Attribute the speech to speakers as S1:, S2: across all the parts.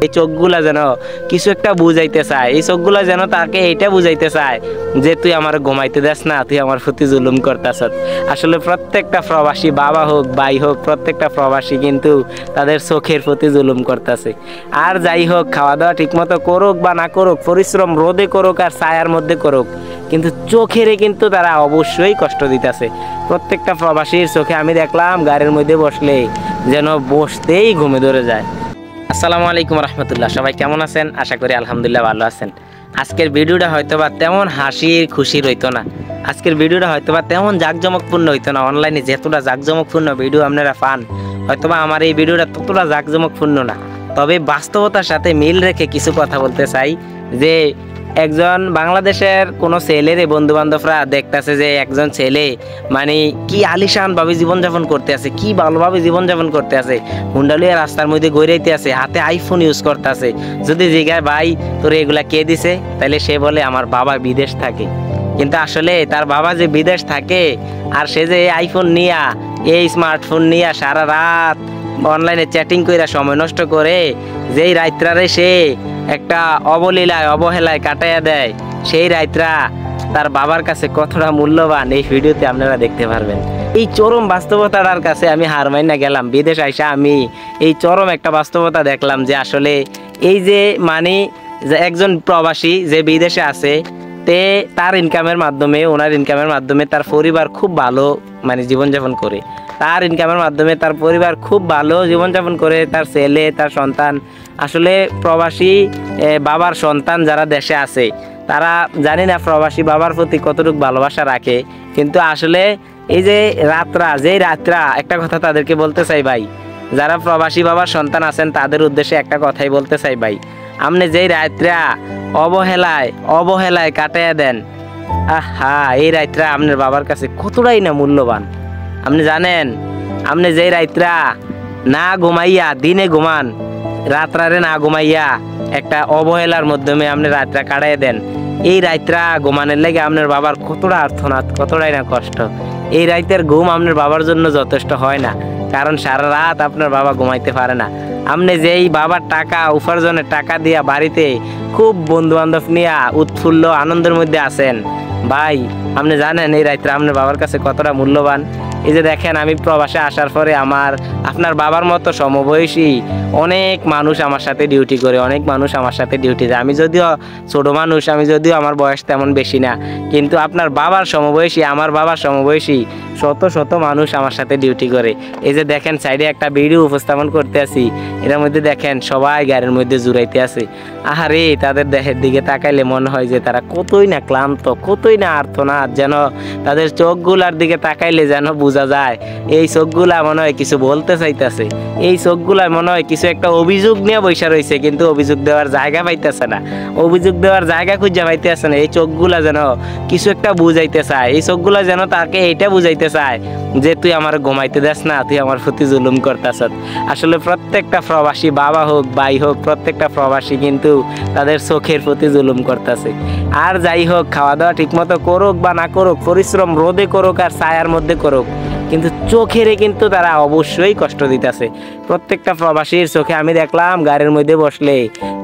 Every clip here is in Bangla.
S1: এই চোখগুলা যেন কিছু একটা বুঝাইতে চায়, এই চোখগুলা যেন তাকে এইটা বুঝাইতে চায় যে তুই আমার ঘুমাইতে দেস না, তুই আমার প্রতি জুলুম করতেছ। আসলে প্রত্যেকটা প্রবাসী বাবা হোক ভাই হোক, প্রত্যেকটা প্রবাসী কিন্তু তাদের চোখের প্রতি জুলুম করতেছে। আর যাই হোক, খাওয়া দাওয়া ঠিকমতো করুক বা না করুক, পরিশ্রম রোদে করুক আর ছায়ার মধ্যে করুক, কিন্তু চোখেরে কিন্তু তারা অবশ্যই কষ্ট দিতেছে। প্রত্যেকটা প্রবাসীর চোখে আমি দেখলাম গাড়ির মধ্যে বসলে যেন বসতেই ঘুমে ধরে যায়। আসসালামু আলাইকুম রহমতুল্লাহ। সবাই কেমন আছেন? আশা করি আলহামদুলিল্লাহ ভালো আছেন। আজকের ভিডিওটা হয়তোবা তেমন হাসির খুশির হইতো না, আজকের ভিডিওটা হয়তোবা তেমন জাঁকজমকপূর্ণ হইতো না। অনলাইনে যতটা জাঁকজমকপূর্ণ ভিডিও আপনারা পান, হয়তোবা আমার এই ভিডিওটা ততটা জাঁকজমকপূর্ণ না। তবে বাস্তবতার সাথে মিল রেখে কিছু কথা বলতে চাই যে একজন বাংলাদেশের কোনো ছেলের বন্ধু বান্ধবরা দেখতেছে যে একজন ছেলে মানে কি আলিশান ভাবে জীবনযাপন করতে আছে, কি ভালোভাবে জীবনযাপন করতে আছে, হুন্ডালিয়া রাস্তার মধ্যে গড়াইতে আছে, হাতে আইফোন ইউজ করতে আছে। যদি জিজ্ঞাসা ভাই তোর এগুলা কে দিছে, তাহলে সে বলে আমার বাবা বিদেশ থাকে। কিন্তু আসলে তার বাবা যে বিদেশ থাকে আর সে যে আইফোন নিয়া, এই স্মার্টফোন নিয়া সারা রাত অনলাইনে চ্যাটিং করে সময় নষ্ট করে যেই রাত্রারে সে একটা অবলীলায় অবহেলায় কাটাইয়া দেয়, সেই রাত্রা তার বাবার কাছে কতটা মূল্যবান এই ভিডিওতে আপনারা দেখতে পারবেন। এই চরম বাস্তবতার কাছে আমি হার মাইনা গেলাম। বিদেশ আইসা আমি এই চরম একটা বাস্তবতা দেখলাম যে আসলে এই যে মানে একজন প্রবাসী যে বিদেশে আছে, তে তার ইনকামের মাধ্যমে, ওনার ইনকামের মাধ্যমে তার পরিবার খুব ভালো মানে জীবনযাপন করে, তার ইনকামের মাধ্যমে তার পরিবার খুব ভালো জীবনযাপন করে, তার ছেলে তার সন্তান। আসলে প্রবাসী বাবার সন্তান যারা দেশে আছে তারা জানি না প্রবাসী বাবার প্রতি কতটুকু ভালোবাসা রাখে। কিন্তু আসলে এই যে রাত্রা একটা কথা তাদেরকে বলতে চাই ভাই, যারা প্রবাসী বাবার সন্তান আছেন তাদের উদ্দেশ্যে একটা কথাই বলতে চাই ভাই, আপনি যেই রাত্রা অবহেলায় কাটাইয়া দেন, আহা এই রাত্রা আপনার বাবার কাছে কতটাই না মূল্যবান। আপনি জানেন, আপনি যেই রাত্রা না ঘুমাইয়া দিনে ঘুমান, রাত্রারে না ঘুমাইয়া একটা অবহেলার মাধ্যমে আপনি রাত্রা কাটাইয়া দেন, এই রাত্রা ঘুমানোর লেগে আপনার বাবার কতটা আর্তনাদ, কতটাই না কষ্ট। এই রাতের ঘুম আপনার বাবার জন্য যথেষ্ট হয় না, কারণ সারা রাত আপনার বাবা ঘুমাইতে পারে না। আপনি যেই বাবার টাকা উপার্জনের টাকা দিয়া বাড়িতে খুব বন্ধু বান্ধব নিয়ে উৎফুল্ল আনন্দের মধ্যে আছেন ভাই, আপনি জানেন এই রাত্রে আপনার বাবার কাছে কতটা মূল্যবান। এই যে দেখেন, আমি প্রবাসে আসার পরে আপনার বাবার মতো সমবয়সী অনেক মানুষ আমার সাথে ডিউটি করে, অনেক মানুষ আমার সাথে ডিউটি যায়। আমি যদিও ছোট মানুষ, আমি যদিও আমার বয়স তেমন বেশি না, কিন্তু আপনার বাবার সমবয়সী, আমার বাবার সমবয়সী শত শত মানুষ আমার সাথে ডিউটি করে। এই যে দেখেন সাইডে একটা ভিডিও উপস্থাপন করতে আছি, এর মধ্যে দেখেন সবাই গাড়ির মধ্যে জুড়াইতে আছে। আহারে তাদের দেহের দিকে তাকাইলে মনে হয় যে তারা কতই না ক্লান্ত, কতই না আর্তনাদ, যেন তাদের চোখগুলার দিকে তাকাইলে যেন বোঝা যায় এই চোখগুলা মনে হয় কিছু বলতে চাইতেছে, এই চোখগুলা মনে হয় কিছু একটা অভিযোগ নিয়ে বসে রয়েছে, কিন্তু অভিযোগ দেওয়ার জায়গা পাইতেছে না, অভিযোগ দেওয়ার জায়গা খুঁজে পাইতেছে না। এই চোখগুলা যেন কিছু একটা বুঝাইতে চায়, এই চোখগুলা যেন তাকে এইটা বুঝাইতে চায় যে তুই আমার ঘুমাইতে দেস না, তুই আমার প্রতি জুলুম করতেছ। আসলে প্রত্যেকটা প্রবাসী বাবা হোক ভাই হোক, প্রত্যেকটা প্রবাসী কিন্তু তাদের চোখের প্রতি জুলুম করতেছে। আর যাই হোক, খাওয়া দাওয়া ঠিকমতো করুক বা না করুক, পরিশ্রম রোদে করুক আর ছায়ার মধ্যে করুক, কিন্তু চোখেরে কিন্তু তারা অবশ্যই কষ্ট দিতেছে। প্রত্যেকটা প্রবাসীর চোখে আমি দেখলাম গাড়ির মধ্যে বসলে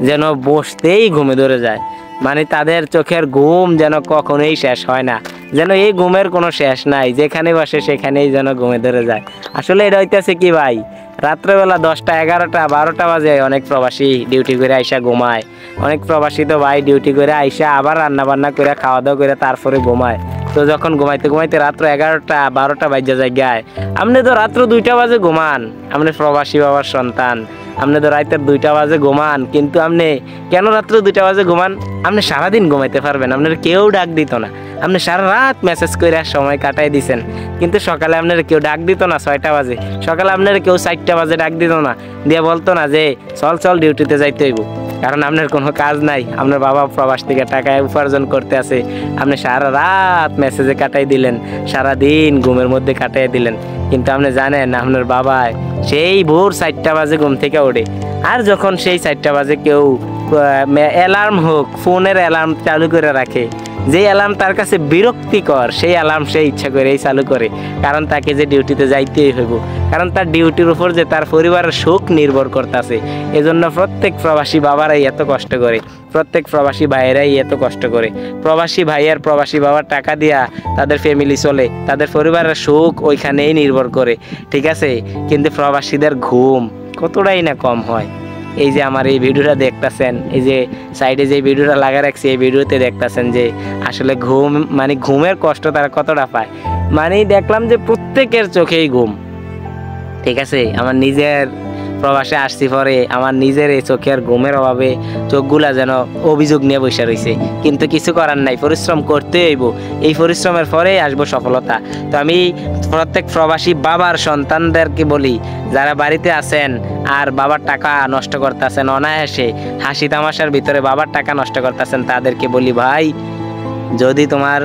S1: যেন বসতেই ঘুমে ধরে যায়। মানে তাদের চোখের ঘুম যেন কখনোই শেষ হয় না, যেন এই ঘুমের কোনো শেষ নাই, যেখানে বসে সেখানেই যেন ঘুমে ধরে যায়। আসলে এটা হইতেছে কি ভাই, রাত্রেবেলা 10টা 11টা 12টা বাজে অনেক প্রবাসী ডিউটি করে আইসা ঘুমায়, অনেক প্রবাসী তো ভাই ডিউটি করে আইসা আবার রান্না বান্না করে খাওয়া দাওয়া করে তারপরে ঘুমায়। তো যখন ঘুমাইতে ঘুমাইতে রাত্র 11টা 12টা বাজে যায় গায়, আপনি তো রাত্র 2টা বাজে ঘুমান, আপনি প্রবাসী বাবার সন্তান, আপনি তো রাতের 2টা বাজে ঘুমান, কিন্তু আপনি কেন রাত্র 2টা বাজে ঘুমান? আপনি সারাদিন ঘুমাইতে পারবেন, আপনার কেউ ডাক দিত না, আপনি সারা রাত মেসেজ করে সময় কাটাই দিছেন, কিন্তু সকালে আপনার কেউ ডাক দিত না 6টা বাজে, সকালে আপনার কেউ 4টা বাজে ডাক দিত না, দিয়ে বলতো না যে চল ডিউটিতে যাইতে হইব, কারণ আপনার কোনো কাজ নাই, আপনার বাবা প্রবাস থেকে টাকা উপার্জন করতে আছে, আপনি সারা রাত মেসেজে কাটাই দিলেন, সারাদিন ঘুমের মধ্যে কাটাই দিলেন। কিন্তু আপনি জানেন আপনার বাবা সেই ভোর 4টা বাজে ঘুম থেকে ওঠে, আর যখন সেই 4টা বাজে কেউ অ্যালার্ম হোক, ফোনের অ্যালার্ম চালু করে রাখে, যে অ্যালার্ম তার কাছে বিরক্তিকর সেই অ্যালার্ম সে ইচ্ছা করেই চালু করে, কারণ তাকে যে ডিউটিতে যাইতেই হইব, কারণ তার ডিউটির উপর যে তার পরিবারের সুখ নির্ভর করতেছে। এজন্য প্রত্যেক প্রবাসী বাবারাই এত কষ্ট করে, প্রত্যেক প্রবাসী ভাইয়েরাই এত কষ্ট করে। প্রবাসী ভাইয়ের প্রবাসী বাবার টাকা দিয়া তাদের ফ্যামিলি চলে, তাদের পরিবারের সুখ ওইখানেই নির্ভর করে, ঠিক আছে। কিন্তু প্রবাসীদের ঘুম কতটাই না কম হয়। এই যে আমার এই ভিডিওটা দেখতেছেন, এই যে সাইডে যে ভিডিওটা লাগা রাখছি, এই ভিডিওতে দেখতেছেন যে আসলে ঘুম মানে ঘুমের কষ্ট তারা কতটা পায়। মানে দেখলাম যে প্রত্যেকের চোখেই ঘুম, ঠিক আছে। আমার নিজের প্রবাসে আসছি পরে আমার নিজের এই চোখের ঘুমের অভাবে চোখগুলা যেন অভিযোগ নিয়ে বসে রয়েছে, কিন্তু কিছু করার নাই, পরিশ্রম করতে হইব, এই পরিশ্রমের পরেই আসবো সফলতা। তো আমি প্রত্যেক প্রবাসী বাবার সন্তানদেরকে বলি, যারা বাড়িতে আছেন আর বাবার টাকা নষ্ট করতেছেন অনায়াসে, হাসি তামাশার ভিতরে বাবার টাকা নষ্ট করতেছেন, তাদেরকে বলি ভাই, যদি তোমার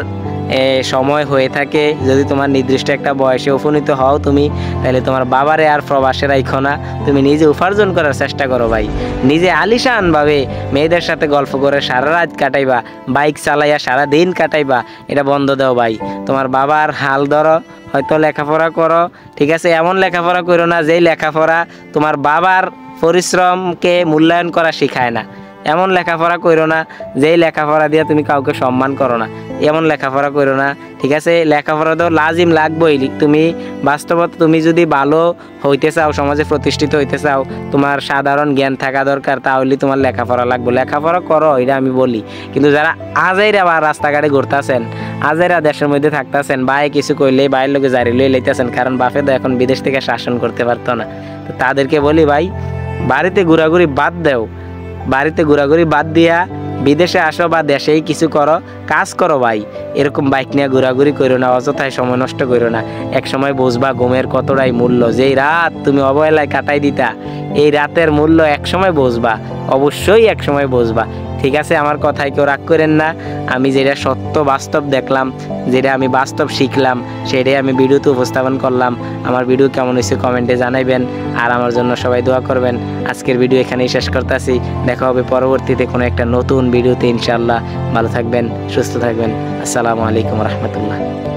S1: সময় হয়ে থাকে, যদি তোমার নির্দিষ্ট একটা বয়সে উপনীত হও তুমি, তাহলে তোমার বাবারে আর প্রবাসে রাখো না, তুমি নিজে উপার্জন করার চেষ্টা করো ভাই। নিজে আলিশানভাবে মেয়েদের সাথে গল্প করে সারা রাত কাটাইবা, বাইক চালাইয়া সারা দিন কাটাইবা, এটা বন্ধ দাও ভাই। তোমার বাবার হাল ধরো, হয়তো লেখাপড়া করো, ঠিক আছে। এমন লেখাপড়া করো না যেই লেখাপড়া তোমার বাবার পরিশ্রমকে মূল্যায়ন করা শেখায় না। এমন লেখাপড়া করো না যেই লেখাপড়া দিয়ে তুমি কাউকে সম্মান করো না, এমন লেখাপড়া করো না, ঠিক আছে। লেখাপড়া তো লাজিম লাগবেই। তুমি বাস্তবত তুমি যদি ভালো হইতে চাও, সমাজে প্রতিষ্ঠিত হইতে চাও, তোমার সাধারণ জ্ঞান থাকা দরকার, তাহলে তোমার লেখাপড়া লাগবে। লেখাপড়া করো, এটা আমি বলি। কিন্তু যারা আজাইরা বা রাস্তাঘাটে ঘুরতেছেন, আজাইরা দেশের মধ্যে থাকতেছেন, ভাই কিছু কইলেই ভাইয়ের লোকে জারি লয়ে লইতেছেন, কারণ বাপে তো এখন বিদেশ থেকে শাসন করতে পারতো না। তো তাদেরকে বলি ভাই, বাড়িতে ঘোরাঘুরি বাদ দাও, বাড়িতে ঘোরাঘুরি বাদ দিয়া বিদেশে আসো বা দেশেই কিছু করো, কাজ করো ভাই। এরকম বাইক নিয়ে ঘোরাঘুরি করো না, অযথায় সময় নষ্ট করো না। এক সময় বুঝবা ঘুমের কতটাই মূল্য। যেই রাত তুমি অবহেলায় কাটাই দিতা, এই রাতের মূল্য এক সময় বুঝবা, অবশ্যই এক সময় বুঝবা, ঠিক আছে। আমার কথায় কেউ রাগ করেন না। আমি যেটা সত্য বাস্তব দেখলাম, যেটা আমি বাস্তব শিখলাম, সেটাই আমি ভিডিওতে উপস্থাপন করলাম। আমার ভিডিও কেমন হয়েছে কমেন্টে জানাইবেন, আর আমার জন্য সবাই দোয়া করবেন। আজকের ভিডিও এখানেই শেষ করতেছি, দেখা হবে পরবর্তীতে কোনো একটা নতুন ভিডিওতে ইনশাআল্লাহ। ভালো থাকবেন, সুস্থ থাকবেন। আসসালামু আলাইকুম রহমতুল্লাহ।